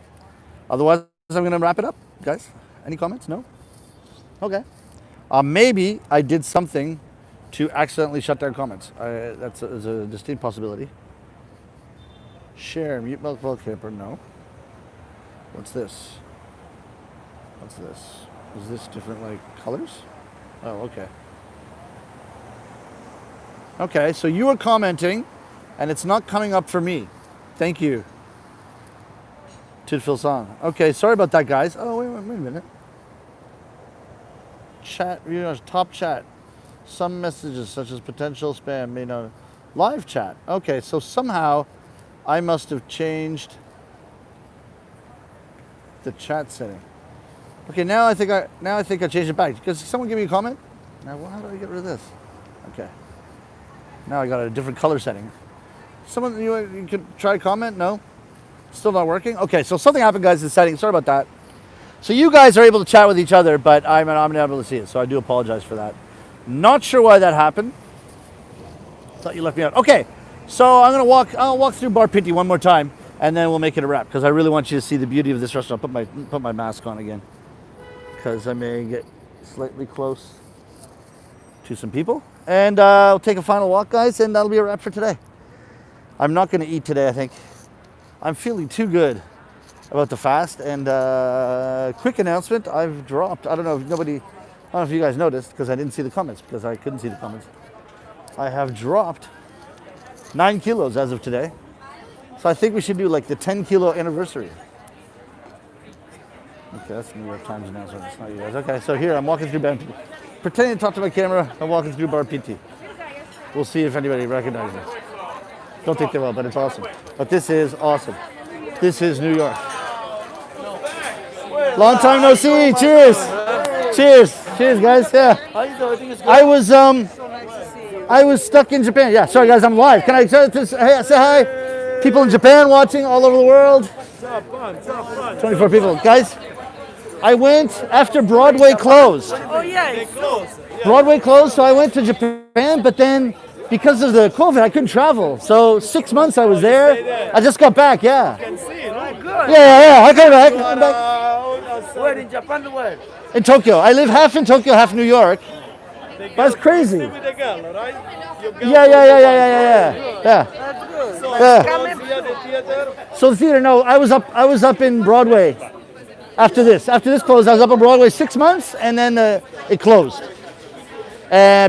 Otherwise, I'm going to wrap it up. Guys, any comments? No? Okay. Maybe I did something to accidentally shut down comments. That's a distinct possibility. Share, mute milk camper. No. What's this? Is this different, like, colors? Oh, okay. Okay, so you were commenting, and it's not coming up for me. Thank you. Tidfilson. Okay, sorry about that, guys. Oh, wait a minute. Chat, top chat. Some messages, such as potential spam, may not. Live chat. Okay, so somehow I must have changed the chat setting. Okay, now I think I changed it back. Because someone give me a comment? Now, how do I get rid of this? Okay. Now I got a different color setting. Someone, you could try a comment? No? Still not working? Okay, so something happened, guys, in the settings. Sorry about that. So you guys are able to chat with each other, but I'm not able to see it. So I do apologize for that. Not sure why that happened. Thought you left me out. Okay, so I'll walk through Bar Pinty one more time, and then we'll make it a wrap, because I really want you to see the beauty of this restaurant. Put my mask on again, because I may get slightly close to some people. And I'll take a final walk, guys, and that'll be a wrap for today. I'm not going to eat today, I think. I'm feeling too good about the fast. And quick announcement, I've dropped, I don't know if you guys noticed, because I didn't see the comments, because I couldn't see the comments. I have dropped 9 kilos as of today. So I think we should do like the 10 kilo anniversary. Okay, that's New York Times announcement. It's not you guys. Okay, so here I'm walking through Bar Pinty. Pretending to talk to my camera, I'm walking through Bar Pinty. We'll see if anybody recognizes me. Don't think they will, but it's awesome. But this is awesome. This is New York. Long time no see. Cheers. Cheers. Cheers, guys. Yeah. How you doing? I think it's good. I was stuck in Japan. Yeah, sorry guys, I'm live. Can I say hi? People in Japan watching all over the world. 24 people. Guys, I went after Broadway closed. Oh yeah, it's close. Broadway closed, so I went to Japan, but then because of the COVID, I couldn't travel. So 6 months I was there. I just got back, yeah. You can see it, right? Good. Yeah, I came back. I'm back. Where in Japan? Where? In Tokyo. I live half in Tokyo, half in New York. That's crazy. With the girl, right? Your girl Yeah. That's good. So, Yeah. here the theater. So the theater, no, I was up in Broadway after this. After this closed, I was up on Broadway 6 months, and then it closed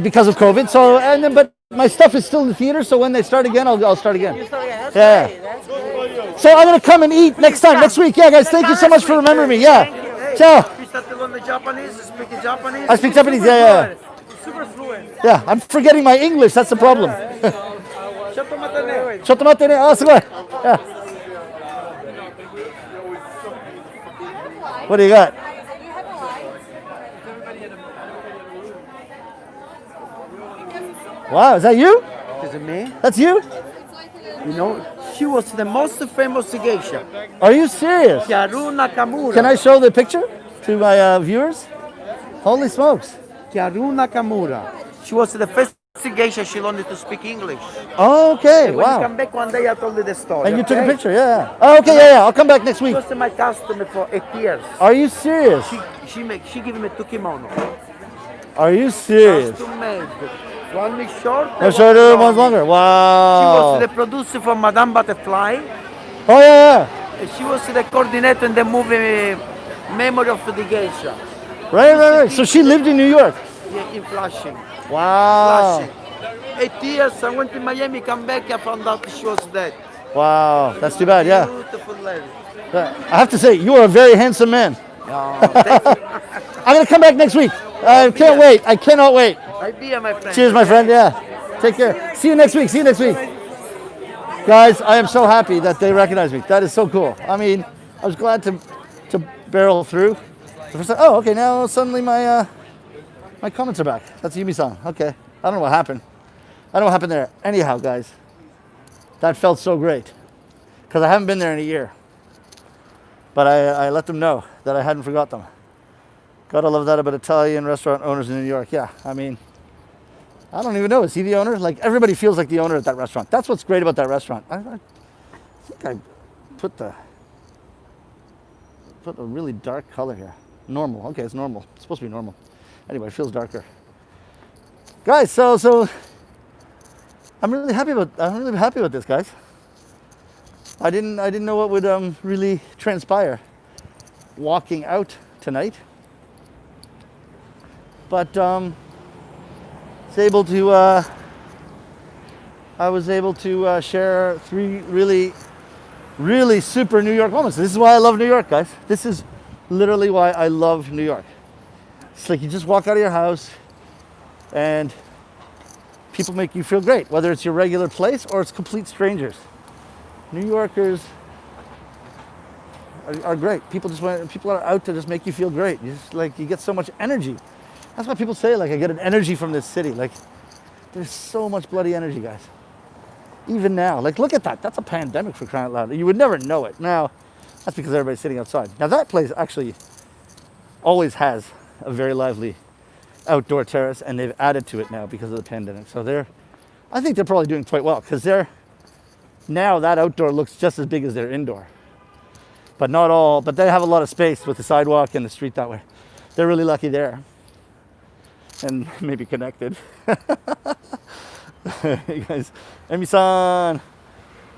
because of COVID. So but my stuff is still in the theater. So when they start again, I'll start again. That's Yeah. great. That's great. So I'm gonna come and eat next time, next week. Yeah, guys, thank you so much for remembering me. Yeah. Ciao. You start to learn the Japanese, speak Japanese. I speak Japanese. Super Yeah. fluent. Super fluent. Yeah, I'm forgetting my English. That's the problem. ちょっと待ってね。ちょっと待ってね。あ、すごい。Yeah. What do you got? Wow, is that you? Is it me? That's you? You know, she was the most famous geisha. Are you serious? Kyaru Nakamura. Can I show the picture to my viewers? Holy smokes. Kyaru Nakamura. She was the first geisha she learned to speak English. Oh, okay, When you wow. come back one day, I told you the story. And you took a okay? picture, yeah. Oh, okay, yeah. I'll come back next She week. was my customer for 8 years. Are you serious? She gave me 2 kimono. Are you serious? Custom made. One is short. No shorter, one's longer. She Wow. was the producer for Madame Butterfly. Oh, yeah. And she was the coordinator in the movie Memory of the Geisha. Right. So she lived in New York. Yeah, in Flushing. Wow. Flushing. 8 years, I went to Miami, come back, I found out she was dead. Wow. That's too bad, yeah. Beautiful lady. I have to say, you are a very handsome man. Oh, thank you. I'm going to come back next week. I can't wait. I cannot wait. I be here, my friend. Cheers, my friend. Yeah. Take care. See you next week. Guys, I am so happy that they recognize me. That is so cool. I mean, I was glad to barrel through. The first time, oh, okay. Now suddenly my comments are back. That's Yumi-san. Okay. I don't know what happened. I don't know what happened there. Anyhow, guys, that felt so great because I haven't been there in a year. But I let them know that I hadn't forgot them. Gotta love that about Italian restaurant owners in New York. Yeah, I mean, I don't even know. Is he the owner? Like, everybody feels like the owner at that restaurant. That's what's great about that restaurant. I think I put a really dark color here. Normal. Okay, it's normal. It's supposed to be normal. Anyway, it feels darker. Guys, so I'm really happy about this, guys. I didn't know what would really transpire walking out tonight. But I was able to share 3 really, really super New York moments. This is why I love New York, guys. This is literally why I love New York. It's like you just walk out of your house and people make you feel great, whether it's your regular place or it's complete strangers. New Yorkers are great. People are out to just make you feel great. You get so much energy. That's why people say, like, I get an energy from this city. Like, there's so much bloody energy, guys. Even now, like, look at that. That's a pandemic, for crying out loud. You would never know it. Now, that's because everybody's sitting outside. Now, that place actually always has a very lively outdoor terrace, and they've added to it now because of the pandemic. So I think they're probably doing quite well, because now that outdoor looks just as big as their indoor. But not all, but they have a lot of space with the sidewalk and the street that way. They're really lucky there. And maybe connected. Hey guys, Emi-san,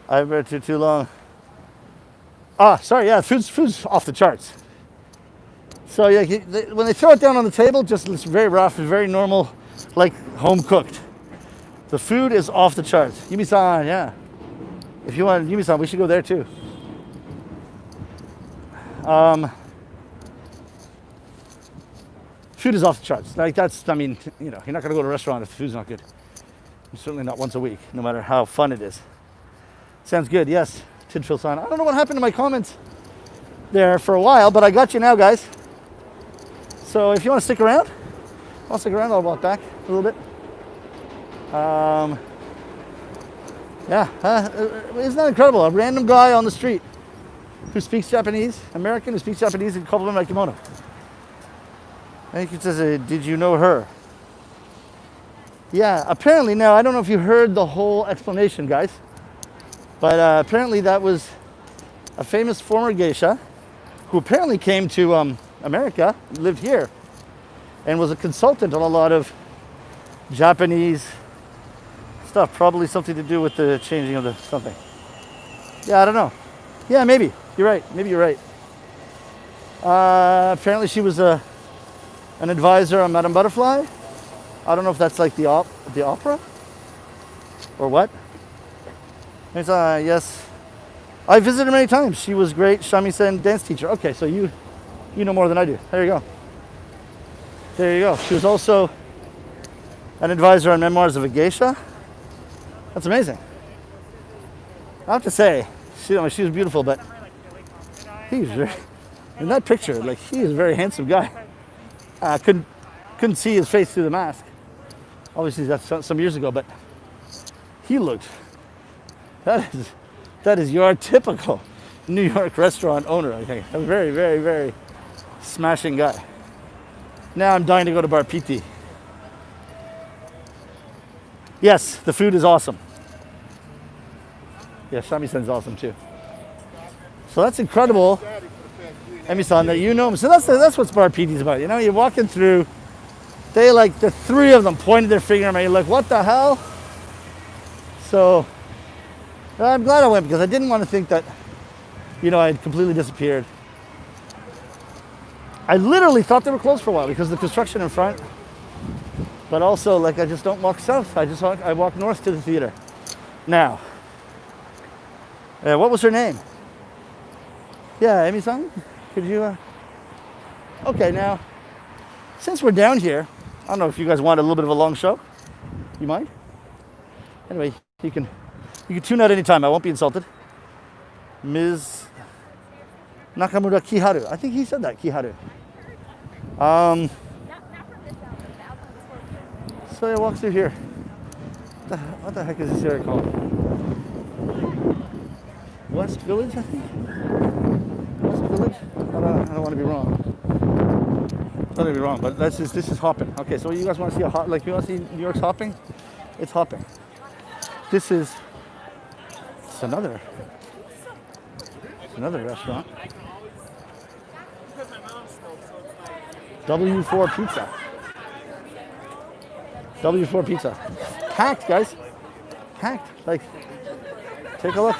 I've been here too long. Sorry, yeah, food's off the charts. So yeah, when they throw it down on the table, just it's very rough, very normal, like home cooked. The food is off the charts. Yumi-san, yeah. If you want Yumi-san, we should go there too. Food is off the charts. Like that's, I mean, you know, you're not gonna go to a restaurant if the food's not good. Certainly not once a week, no matter how fun it is. Sounds good, yes. Tidfill-san. I don't know what happened to my comments there for a while, but I got you now, guys. So if you want to stick around, I'll stick around. I'll walk back a little bit. Isn't that incredible? A random guy on the street who speaks Japanese, American who speaks Japanese, and compliment my kimono. I think it says, did you know her? Yeah, apparently, now I don't know if you heard the whole explanation, guys, but apparently that was a famous former geisha who apparently came to America, lived here, and was a consultant on a lot of Japanese stuff, probably something to do with the changing of the something. Yeah, I don't know. Yeah, maybe. You're right. Maybe you're right. Apparently she was an advisor on Madame Butterfly. I don't know if that's like the opera or what. Yes. I visited her many times. She was great. Shamisen dance teacher. Okay, so you know more than I do. There you go. There you go. She was also an advisor on Memoirs of a Geisha. That's amazing. I have to say, she was beautiful, but he was very, in that picture, like he is a very handsome guy. I couldn't see his face through the mask. Obviously that's some years ago, but he looked, that is your typical New York restaurant owner, I think. A very, very, very smashing guy. Now I'm dying to go to Bar Piti. Yes, the food is awesome. Yeah, Shamisen-'s awesome too. So that's incredible, Emi-san, that you know him. So that's what Bar Piti's about. You know, you're walking through, the 3 of them pointed their finger at me, like, what the hell? So I'm glad I went, because I didn't want to think that, you know, I had completely disappeared. I literally thought they were closed for a while because of the construction in front. But also, like, I just don't walk south. I walk north to the theater. Now, what was her name? Yeah, Emi-san, could you? Okay, now, since we're down here, I don't know if you guys want a little bit of a long show. You mind? Anyway, you can tune out anytime. I won't be insulted. Ms. Nakamura Kiharu. I think he said that, Kiharu. So I walk through here. What the heck is this area called? West Village, I think? West Village? I don't want to be wrong. I don't want to be wrong, but this is hopping. Okay, so you guys want to see you want to see New York's hopping? It's hopping. It's another restaurant. W4 Pizza. W4 Pizza. Packed, guys. Packed. Like, take a look.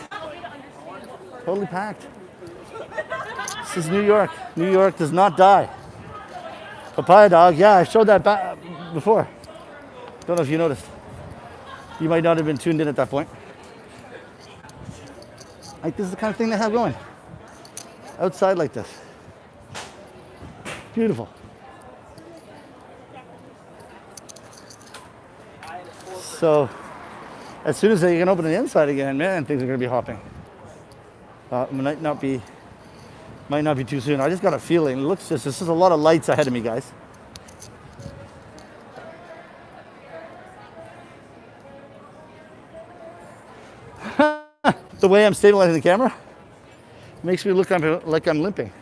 Totally packed. This is New York. New York does not die. Papaya dog. Yeah, I showed that before. Don't know if you noticed. You might not have been tuned in at that point. Like, this is the kind of thing they have going outside like this. Beautiful. So, as soon as they can open the inside again, man, things are going to be hopping. Might not be too soon. I just got a feeling. Looks just, this is a lot of lights ahead of me, guys. The way I'm stabilizing the camera makes me look like I'm limping.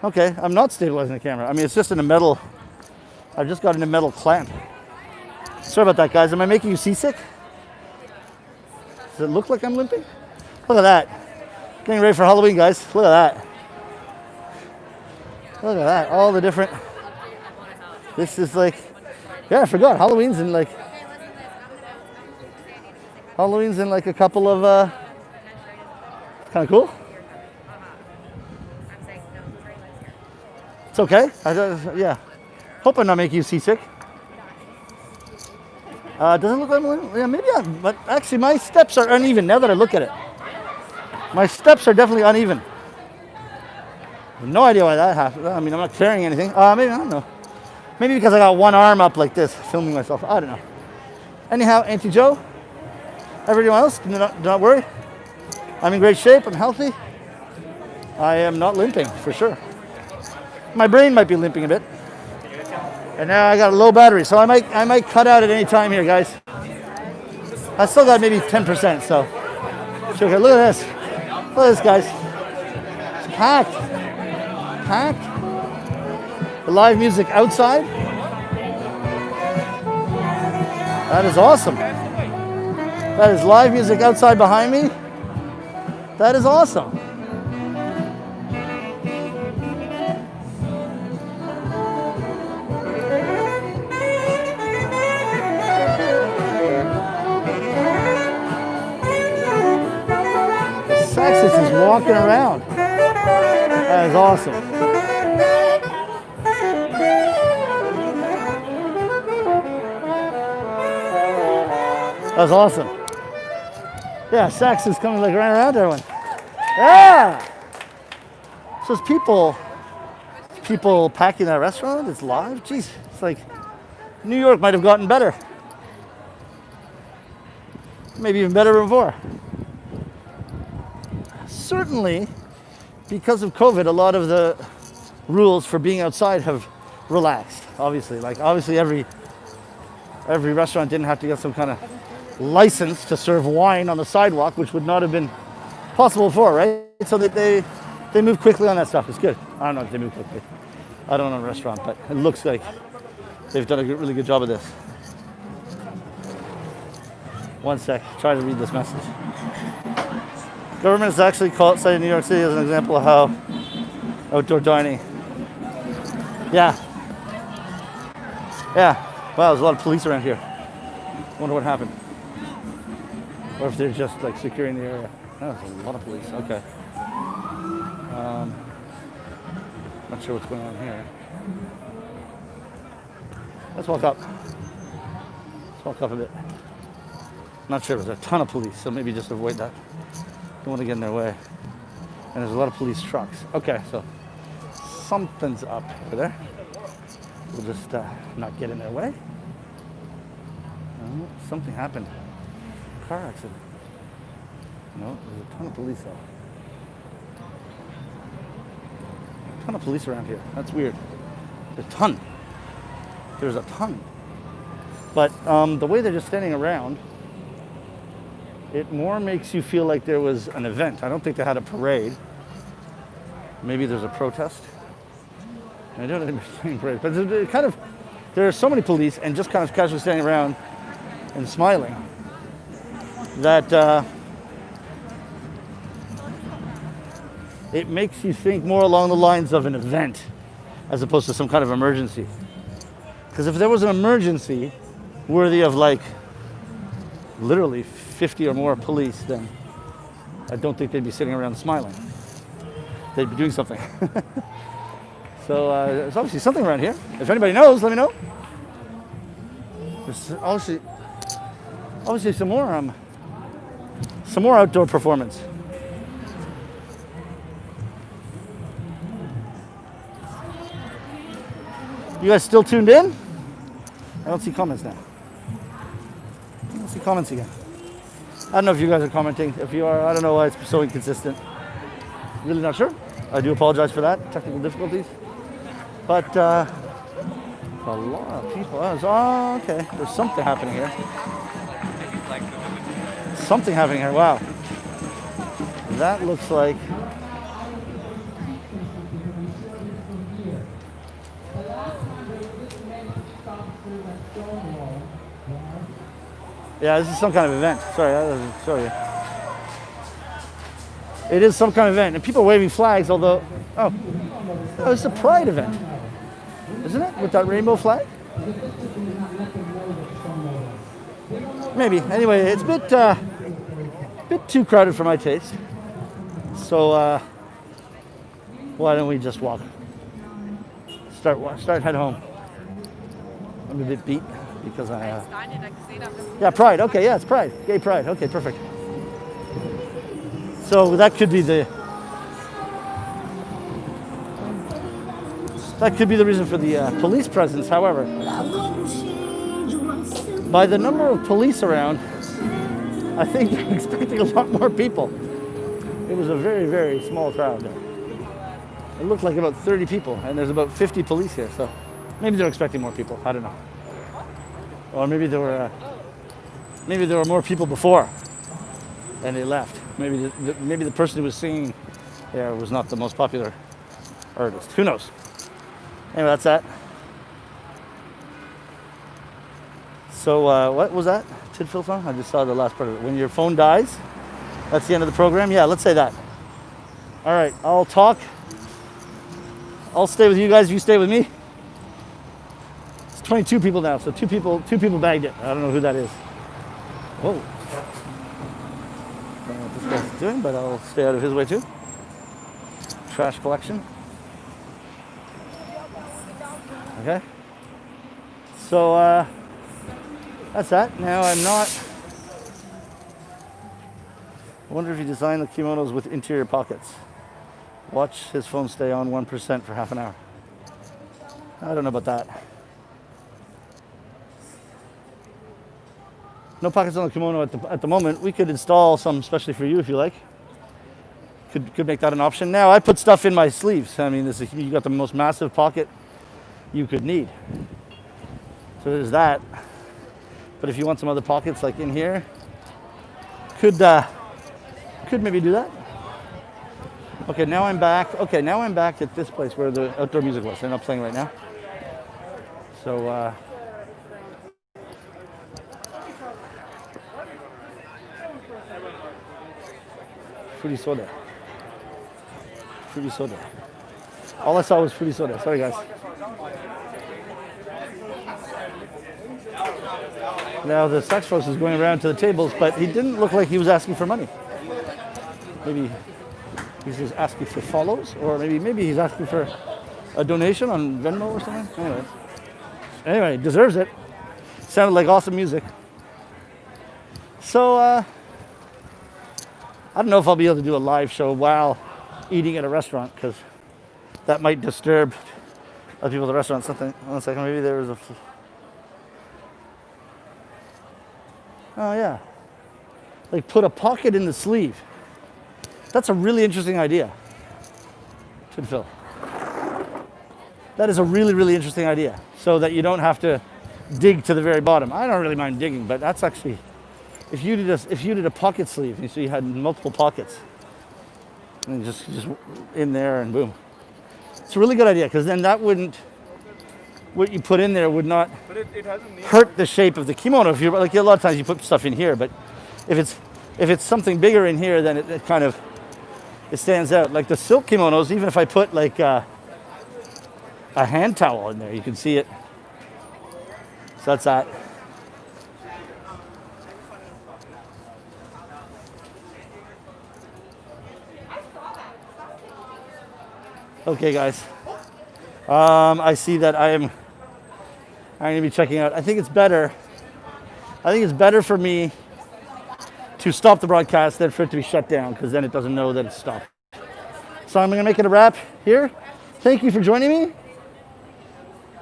Okay, I'm not stabilizing the camera. I mean, it's just in a metal, I've just got in a metal clamp. Sorry about that, guys. Am I making you seasick? Does it look like I'm limping? Look at that. Getting ready for Halloween, guys. Look at that. Look at that. All the different. This is like, yeah, I forgot. Halloween's in like a couple of, kind of cool. It's okay. Yeah. Hope I'm not making you seasick. Doesn't look like, yeah, maybe but actually my steps are uneven now that I look at it. My steps are definitely uneven. I have no idea why that happened. I mean, I'm not carrying anything. Maybe, I don't know. Maybe because I got one arm up like this, filming myself. I don't know. Anyhow, Auntie Joe, everyone else, do not worry. I'm in great shape. I'm healthy. I am not limping, for sure. My brain might be limping a bit. And now I got a low battery, so I might cut out at any time here, guys. I still got maybe 10%, so. Okay, look at this. Look at this, guys. It's packed. Packed. The live music outside. That is awesome. That is live music outside behind me. That is awesome. Saxus is walking around. That is awesome. That's awesome. Yeah, Sax is coming like right around everyone. Yeah! So it's people packing that restaurant. It's live. Jeez, it's like New York might have gotten better. Maybe even better before. Certainly, because of COVID, a lot of the rules for being outside have relaxed. Obviously, every restaurant didn't have to get some kind of license to serve wine on the sidewalk, which would not have been possible before, right? So that they move quickly on that stuff. It's good. I don't know if they move quickly. I don't own a restaurant, but it looks like they've done a really good job of this. One sec. Try to read this message. Government has actually cited New York City as an example of how outdoor dining. Yeah. Wow, there's a lot of police around here. Wonder what happened. Or if they're just like securing the area. Oh, there's a lot of police. Okay. Not sure what's going on here. Let's walk up. Let's walk up a bit. Not sure. There's a ton of police, so maybe just avoid that. Don't want to get in their way. And there's a lot of police trucks. Okay, so something's up over there. We'll just not get in their way. Oh, something happened. Car accident. No, there's a ton of police though. A ton of police around here. That's weird. There's a ton. There's a ton. But the way they're just standing around, it more makes you feel like there was an event. I don't think they had a parade. Maybe there's a protest. I don't think they're saying parade, but there are so many police and just kind of casually standing around and smiling that it makes you think more along the lines of an event as opposed to some kind of emergency. Because if there was an emergency worthy of like literally 50 or more police, then I don't think they'd be sitting around smiling. They'd be doing something. So there's obviously something around here. If anybody knows, let me know. There's obviously some more outdoor performance. You guys still tuned in? I don't see comments now. I don't see comments again. I don't know if you guys are commenting. If you are, I don't know why it's so inconsistent. Really not sure. I do apologize for that. Technical difficulties. But a lot of people. Oh, okay. There's something happening here. Something happening here. Wow. That looks like. Yeah, this is some kind of event. Sorry, I doesn't show you. It is some kind of event, and people are waving flags. Although, oh, it's a pride event, isn't it? With that rainbow flag. Maybe. Anyway, it's a bit too crowded for my taste. So why don't we just walk? Start head home. I'm a bit beat because I. Yeah, Pride. Okay, yeah, it's Pride. Gay Pride. Okay, perfect. So that could be the reason for the police presence. However, by the number of police around, I think they're expecting a lot more people. It was a very, very small crowd there. It looked like about 30 people, and there's about 50 police here. So maybe they're expecting more people. I don't know. Or maybe there were more people before, and they left. Maybe the person who was singing there was not the most popular artist. Who knows? Anyway, that's that. So what was that? Tidfill song? I just saw the last part of it. When your phone dies, that's the end of the program. Yeah, let's say that. All right, I'll talk. I'll stay with you guys if you stay with me. It's 22 people now, so two people bagged it. I don't know who that is. Whoa. I don't know what this guy's doing, but I'll stay out of his way too. Trash collection. Okay. So that's that. Now I wonder if he designed the kimonos with interior pockets. Watch his phone stay on 1% for half an hour. I don't know about that. No pockets on the kimono at the moment. We could install some especially for you if you like. Could make that an option. Now I put stuff in my sleeves. I mean, you got the most massive pocket you could need. So there's that. But if you want some other pockets like in here, could maybe do that. Okay, now I'm back. Okay, now I'm back at this place where the outdoor music was. They're not playing right now. So fruity soda. Fruity soda. All I saw was fruity soda. Sorry, guys. Now the saxophonist is going around to the tables, but he didn't look like he was asking for money. Maybe he's just asking for follows, or maybe he's asking for a donation on Venmo or something. Anyway, deserves it. Sounded like awesome music. So I don't know if I'll be able to do a live show while eating at a restaurant, because that might disturb other people at the restaurant. Something. 1 second. Maybe there was a. Oh yeah. Like put a pocket in the sleeve. That's a really interesting idea. Tidfill. That is a really, really interesting idea. So that you don't have to dig to the very bottom. I don't really mind digging, but that's actually, if you did a pocket sleeve, so you had multiple pockets, and just in there and boom. It's a really good idea, because then that wouldn't, what you put in there would not hurt the shape of the kimono. If you're like, a lot of times you put stuff in here, but if it's something bigger in here, then it kind of, it stands out. Like the silk kimonos, even if I put like a hand towel in there, you can see it. So that's that. Okay, guys. I see that I'm going to be checking out. I think it's better for me to stop the broadcast than for it to be shut down, because then it doesn't know that it's stopped. So I'm going to make it a wrap here. Thank you for joining me.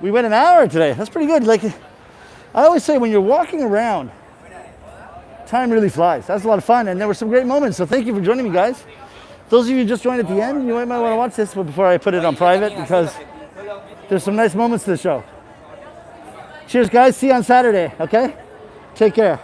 We went an hour today. That's pretty good. Like I always say, when you're walking around, time really flies. That's a lot of fun, and there were some great moments. So thank you for joining me, guys. Those of you who just joined at the end, you might want to watch this before I put it on private, because there's some nice moments to the show. Cheers, guys. See you on Saturday, okay? Take care.